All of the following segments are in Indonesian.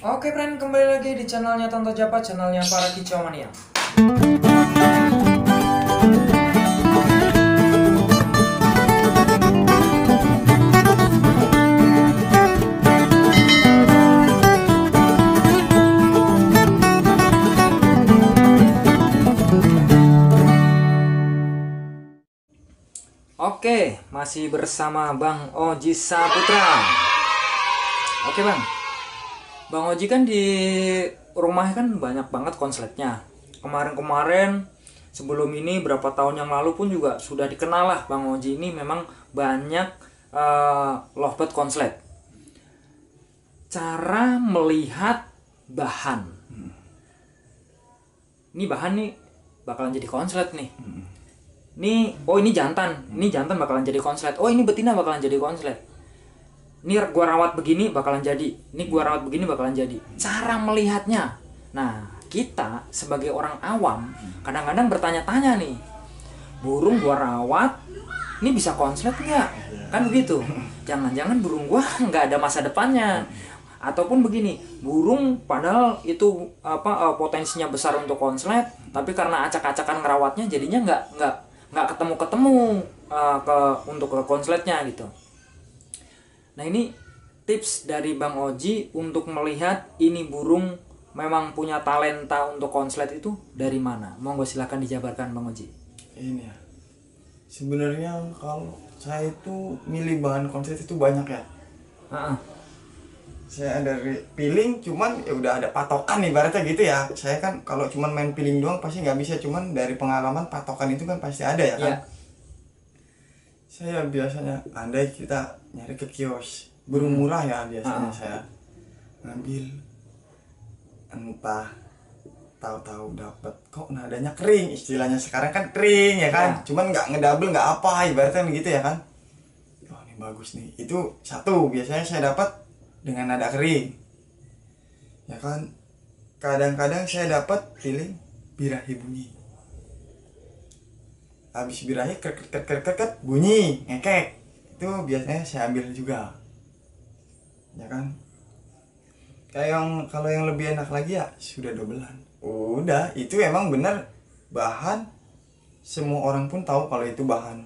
Oke friend, kembali lagi di channelnya Tonto Japa, channelnya para kicau mania. Oke, masih bersama Bang Oji Saputra. Oke Bang, Bang Oji kan di rumah kan banyak banget konsletnya. Kemarin-kemarin sebelum ini berapa tahun yang lalu pun juga sudah dikenal lah Bang Oji ini memang banyak lovebird konslet. Cara melihat bahan. Ini bahan nih bakalan jadi konslet nih. Ini ini jantan bakalan jadi konslet. Oh ini betina bakalan jadi konslet. Ini gua rawat begini bakalan jadi. Ini gua rawat begini bakalan jadi. Cara melihatnya. Nah, kita sebagai orang awam kadang-kadang bertanya-tanya nih. Burung gua rawat, ini bisa konslet nggak? Kan begitu. Jangan-jangan burung gua nggak ada masa depannya. Ataupun begini, burung padahal itu potensinya besar untuk konslet, tapi karena acak-acakan ngerawatnya jadinya nggak ketemu untuk ke konsletnya gitu. Nah ini tips dari Bang Oji untuk melihat ini burung memang punya talenta untuk konslet itu dari mana? Monggo silahkan dijabarkan Bang Oji. Ini ya, sebenarnya kalau saya itu milih bahan konslet itu banyak ya. Saya dari piling, cuman ya udah ada patokan ibaratnya gitu ya. Saya kan kalau cuman main piling doang pasti nggak bisa, cuman dari pengalaman patokan itu kan pasti ada ya kan. Saya biasanya andai kita nyari ke kios burung murah ya, biasanya saya ngambil, entah tahu-tahu dapat kok nadanya kering, istilahnya sekarang kan kering ya kan, cuman nggak ngedouble nggak apa ibaratnya begitu ya kan. Oh ini bagus nih, itu satu biasanya saya dapat dengan nada kering ya kan. Kadang-kadang saya dapat piling birahi bunyi, habis birahi kerket bunyi ngekek, itu biasanya saya ambil juga ya kan. Kalau yang lebih enak lagi ya sudah dobelan. Udah itu emang bener bahan, semua orang pun tahu kalau itu bahan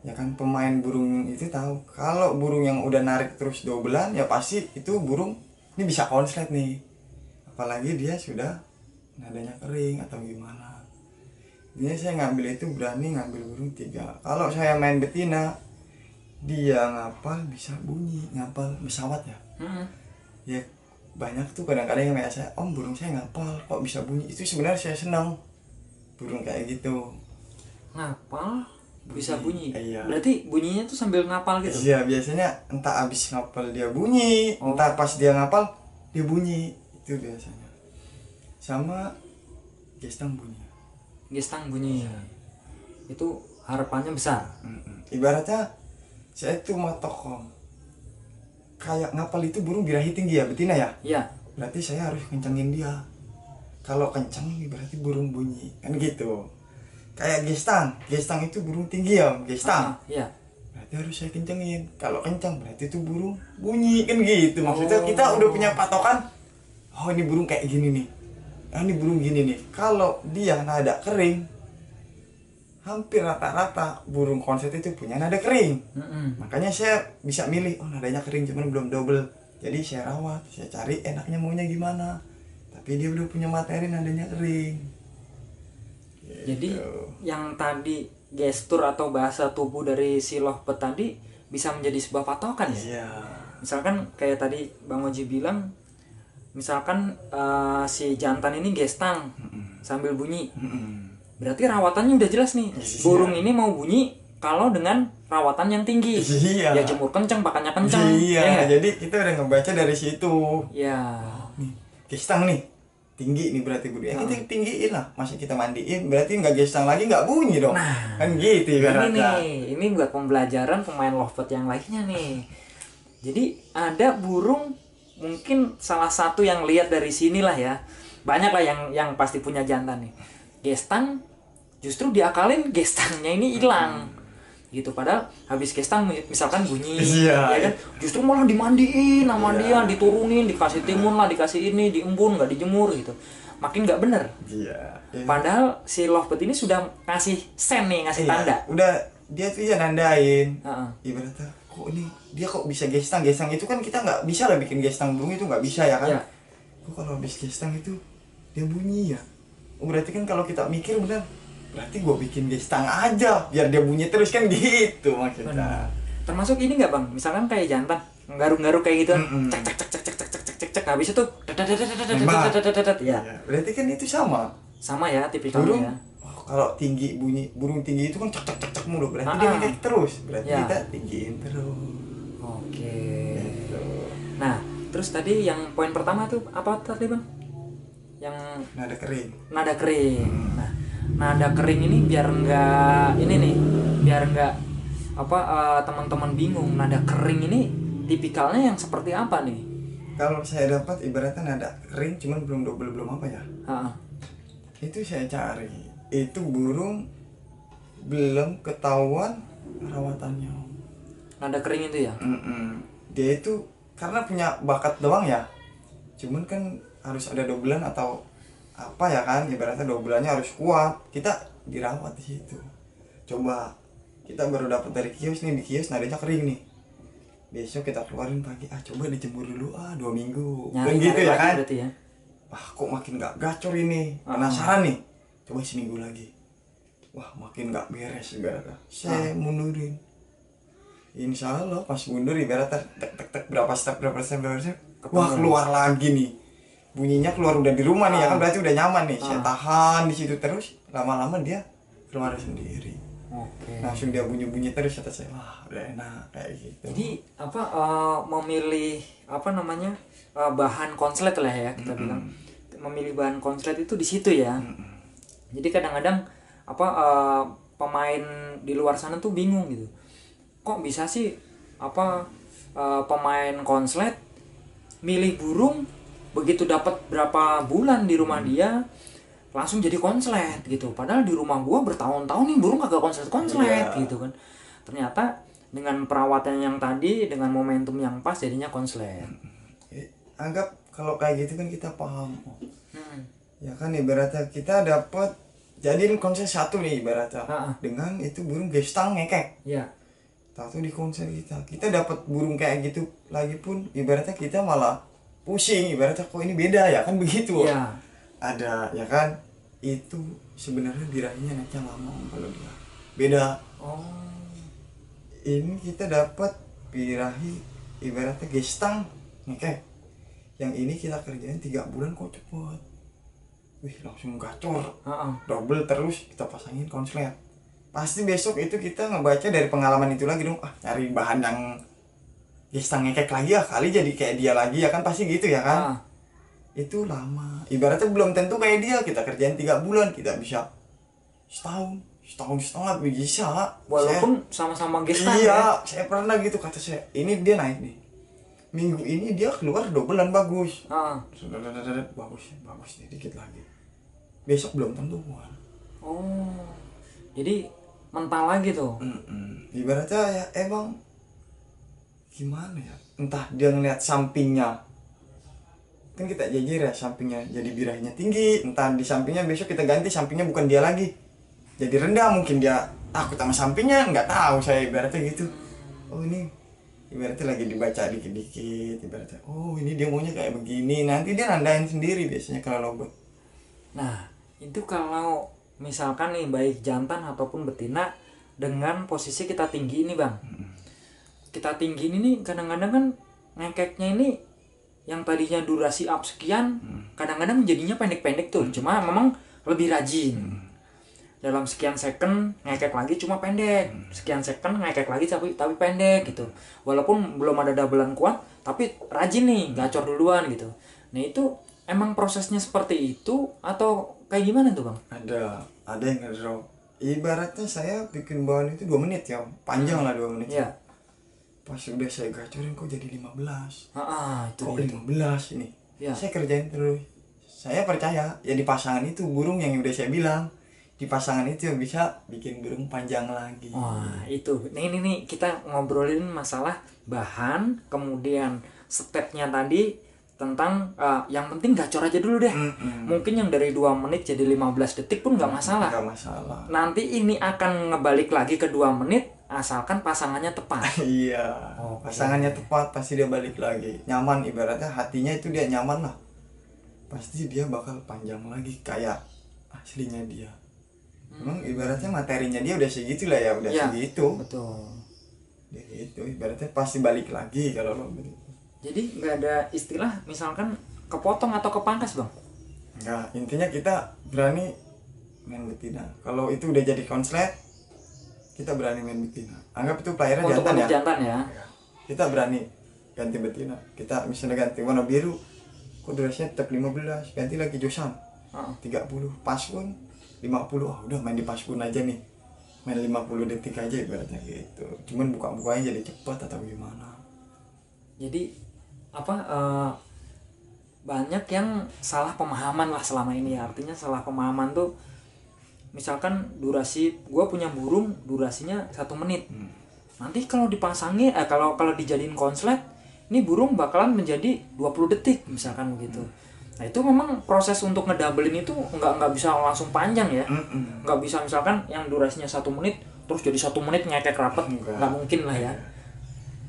ya kan. Pemain burung itu tahu kalau burung yang udah narik terus dobelan ya pasti itu burung ini bisa konslet nih, apalagi dia sudah nadanya kering atau gimana. Jadi saya ngambil itu berani ngambil burung 3. Kalau saya main betina, dia ngapal bisa bunyi, ngapal pesawat ya. Ya banyak tuh kadang-kadang yang kayak saya, om burung saya ngapal kok bisa bunyi. Itu sebenarnya saya senang burung kayak gitu. Ngapal bisa bunyi. Iya. Berarti bunyinya tuh sambil ngapal gitu. Iya, biasanya entah abis ngapal dia bunyi, entah pas dia ngapal dia bunyi. Itu biasanya. Sama gestang bunyi. Gestang bunyi. Itu harapannya besar. Ibaratnya saya itu matok kayak ngapal itu burung birahi tinggi ya, betina ya. Iya. Berarti saya harus kencengin dia. Kalau kenceng berarti burung bunyi kan gitu. Kayak gestang itu burung tinggi ya, gestang. Iya. Berarti harus saya kencengin. Kalau kencang berarti itu burung bunyi kan gitu. Maksudnya kita udah punya patokan. Oh ini burung kayak gini nih. Ini burung gini nih. Kalau dia nada kering, hampir rata-rata burung konslet itu punya nada kering. Makanya saya bisa milih, oh nadanya kering cuman belum double. Jadi saya rawat, saya cari enaknya maunya gimana. Tapi dia udah punya materi nadanya kering. Jadi yang tadi gestur atau bahasa tubuh dari si lovebird tadi bisa menjadi sebuah patokan ya? Iya. Misalkan kayak tadi Bang Oji bilang, misalkan si jantan ini gestang sambil bunyi, berarti rawatannya udah jelas nih. Burung ini mau bunyi kalau dengan rawatan yang tinggi. Iya. Ya jemur kenceng, pakannya kenceng. Iya. Jadi kita udah ngebaca dari situ. Ya. Nih, gestang nih tinggi nih berarti burung. Kita tinggiin lah, masih kita mandiin berarti nggak gestang lagi nggak bunyi dong. Nah, kan gitu ibaratnya. Ini buat pembelajaran pemain lovebird yang lainnya nih. Jadi ada burung mungkin salah satu yang lihat dari sinilah ya. Banyak lah yang pasti punya jantan nih. Gestang justru diakalin gestangnya ini hilang. gitu. Padahal habis gestan misalkan bunyi, Iya, ya kan, justru malah dimandiin sama Iya. dia, diturunin, dikasih timun lah, dikasih ini, diembun, nggak dijemur gitu, makin nggak bener. Iya. Padahal si lovebird ini sudah ngasih sen nih, ngasih Iya, tanda. udah dia tuh ya nandain. Heeh. Ibaratnya kok ini dia kok bisa gestang itu kan kita nggak bisa lah bikin gestang bunyi itu nggak bisa ya kan. Iya. Kok kalau habis gestang itu dia bunyi ya. Oh, berarti kan kalau kita mikir bener, berarti gue bikin gestang aja biar dia bunyi terus kan gitu maksudnya. Benar. Termasuk ini nggak bang, misalkan kayak jantan garuk-garuk kayak gitu kan, Mm-mm. cek cek cek cek cek cek cek cek cek, habis itu Nembak. ya Ya, berarti kan itu sama. sama ya Burung tipikalnya. kalau tinggi bunyi burung tinggi itu kan cek cek cek cek mulu, berarti dia Ah. ngekek terus, berarti Ya. kita tinggiin terus. Oke. Gitu. Nah, terus tadi yang poin pertama tuh apa tadi bang? Yang Nada kering. nada kering. Nah, nada kering ini biar nggak ini nih, biar nggak apa teman-teman bingung. Nada kering ini tipikalnya yang seperti apa nih? Kalau saya dapat ibaratnya nada kering cuman belum double belum apa ya. Heeh. Itu saya cari. Itu burung belum ketahuan perawatannya. Nada kering itu ya? Dia itu karena punya bakat doang ya. Cuman kan harus ada dobelan atau apa ya kan, ibaratnya dobelannya harus kuat. Kita dirawat di situ. Coba kita baru dapat dari kios nih, di kios nadanya kering nih. Besok kita keluarin pagi, coba dijemur dulu 2 minggu. Nyari Kan gitu ya lagi kan. berarti ya? Wah kok makin gak gacor ini, penasaran nih, coba seminggu lagi. Wah makin gak beres ibaratnya, saya mundurin. Insya Allah pas mundur ibaratnya tek tek tek berapa step, wah keluar lagi nih. Bunyinya keluar udah di rumah nih ya kan, berarti udah nyaman nih. Saya tahan di situ terus, lama-lama dia keluar sendiri. Oke. Langsung dia bunyi-bunyi terus, kata saya, wah udah enak kayak gitu. Jadi apa memilih apa namanya bahan konslet lah ya kita bilang, memilih bahan konslet itu di situ ya. Jadi kadang-kadang apa pemain di luar sana tuh bingung gitu, kok bisa sih apa pemain konslet milih burung begitu dapat berapa bulan di rumah dia langsung jadi konslet gitu, padahal di rumah gua bertahun-tahun nih burung kagak konslet gitu kan. Ternyata dengan perawatan yang tadi, dengan momentum yang pas, jadinya konslet. Anggap kalau kayak gitu kan kita paham. Ya kan ibaratnya kita dapat jadiin konsep satu nih ibaratnya. Dengan itu burung gestang ngekek. Ya. Tahu di konsep kita dapat burung kayak gitu lagi pun ibaratnya kita malah pusing, ibaratnya kok ini beda ya kan begitu. Ya. Ada ya kan, itu sebenarnya birahinya naiknya lama kalau dia beda. Ini kita dapat birahi ibaratnya gestang ngekek, yang ini kita kerjain 3 bulan kok cepet, wih langsung gacor, double terus kita pasangin konslet. Pasti besok itu kita ngebaca dari pengalaman itu lagi dong, cari bahan yang gestang ngekek lagi ya, kali jadi kayak dia lagi ya kan, pasti gitu ya kan. Itu lama, ibaratnya belum tentu kayak dia, kita kerjain 3 bulan kita bisa setahun setengah bisa, walaupun sama-sama gestang. Iya, saya pernah gitu, kata saya ini dia naik nih minggu ini, dia keluar dobelan bagus, bagus nih, dikit lagi besok belum tentu buat. Jadi mental lagi tuh. Ibaratnya ya emang gimana ya, entah dia ngeliat sampingnya kan kita jejer ya, sampingnya jadi birahinya tinggi, entah di sampingnya besok kita ganti sampingnya bukan dia lagi jadi rendah, mungkin dia takut sama sampingnya, nggak tahu saya ibaratnya gitu. Ini ibaratnya lagi dibaca dikit-dikit, ibaratnya ini dia maunya kayak begini, nanti dia nandain sendiri biasanya kalau lovebird. Nah itu kalau misalkan nih baik jantan ataupun betina dengan posisi kita tinggi ini bang, kita tinggi ini nih kadang-kadang kan ngekeknya ini yang tadinya durasi up sekian, kadang-kadang jadinya pendek-pendek tuh, cuma memang lebih rajin. Dalam sekian second ngekek lagi cuma pendek, sekian second ngekek lagi tapi pendek gitu. Walaupun belum ada doublean kuat, tapi rajin nih, gacor duluan gitu. Nah itu emang prosesnya seperti itu atau kayak gimana tuh bang? Ada yang ngedrop. Ibaratnya saya bikin bahan itu 2 menit ya, panjang lah 2 menit. Iya. Pas udah saya gacorin kok jadi 15. Itu kok gitu. 15 ini. Ya. Saya kerjain terus. Saya percaya ya di pasangan itu burung yang udah saya bilang, di pasangan itu yang bisa bikin burung panjang lagi. Wah itu, ini kita ngobrolin masalah bahan, kemudian stepnya tadi tentang yang penting gacor aja dulu deh. Mungkin yang dari 2 menit jadi 15 detik pun nggak masalah. Nggak masalah. Nanti ini akan ngebalik lagi ke 2 menit asalkan pasangannya tepat. Iya. Pasangannya tepat pasti dia balik lagi. Nyaman, ibaratnya hatinya itu dia nyaman lah. Pasti dia bakal panjang lagi kayak aslinya dia. Memang ibaratnya materinya dia udah segitu lah ya, udah segitu. Betul. Dia itu ibaratnya pasti balik lagi kalau lo begitu. Jadi nggak ada istilah misalkan kepotong atau kepangkas bang? Enggak, intinya kita berani main betina. Kalau itu udah jadi konslet, kita berani main betina. Anggap itu pelayaran jantan ya. Jantan ya. Kita berani ganti betina. Kita misalnya ganti warna biru, kok durasinya tetap 15, ganti lagi josan 30, paskun 50. Udah main di paskun aja nih. Main 50 detik aja ibaratnya gitu. Cuman buka-bukanya jadi cepat atau gimana. Jadi banyak yang salah pemahaman lah selama ini. Artinya salah pemahaman tuh misalkan durasi, gue punya burung durasinya 1 menit. Nanti kalau dipasangin kalau dijadiin konslet, ini burung bakalan menjadi 20 detik misalkan begitu. Nah itu memang proses untuk ngedoublein itu nggak bisa langsung panjang ya. Nggak bisa misalkan yang durasinya 1 menit terus jadi 1 menit ngekek rapet, nggak mungkin lah ya.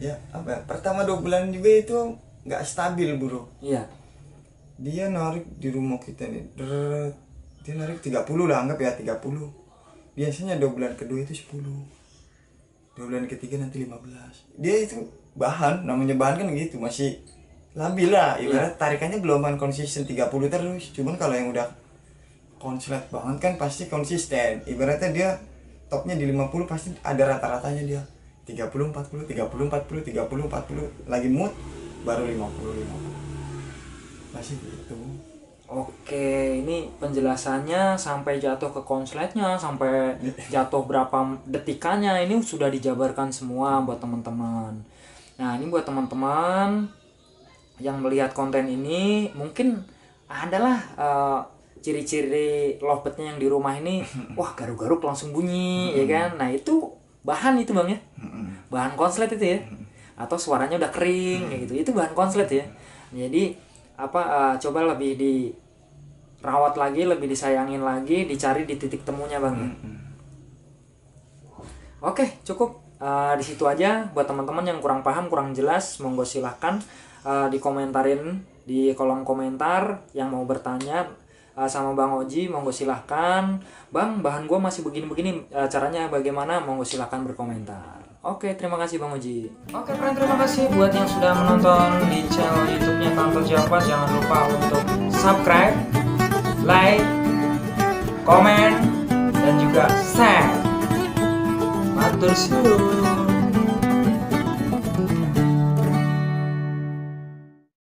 Ya pertama 2 bulan juga itu nggak stabil burung. Iya. Dia narik di rumah kita nih, dia narik 30 lah, anggap ya 30. Biasanya 2 bulan kedua itu 10, 2 bulan ketiga nanti 15. Dia itu bahan, namanya bahan kan gitu, masih labil lah. Ibarat tarikannya belum konsisten 30 terus. Cuman kalau yang udah konslet banget kan pasti konsisten. Ibaratnya dia topnya di 50 pasti ada rata-ratanya dia 30 40 30 40 30 40, lagi mood baru 50 masih gitu. Oke, ini penjelasannya sampai jatuh ke konsletnya, sampai jatuh berapa detikannya, ini sudah dijabarkan semua buat teman-teman. Nah ini buat teman-teman yang melihat konten ini, mungkin adalah ciri-ciri lovebird-nya yang di rumah ini, wah garuk-garuk langsung bunyi, ya kan? Nah itu bahan itu bang ya, bahan konslet itu ya, atau suaranya udah kering kayak gitu, itu bahan konslet ya. Jadi coba lebih dirawat lagi, lebih disayangin lagi, dicari di titik temunya bang ya. Oke, cukup di situ aja. Buat teman-teman yang kurang paham, kurang jelas, monggo silahkan dikomentarin di kolom komentar. Yang mau bertanya sama Bang Oji, monggo silahkan. Bang, bahan gua masih begini-begini, caranya bagaimana? Monggo silahkan berkomentar. Oke, terima kasih Bang Oji. Oke friend, terima kasih buat yang sudah menonton di channel YouTube-nya Tante Jampas. Jangan lupa untuk subscribe, like, komen, dan juga share. Matur suwun.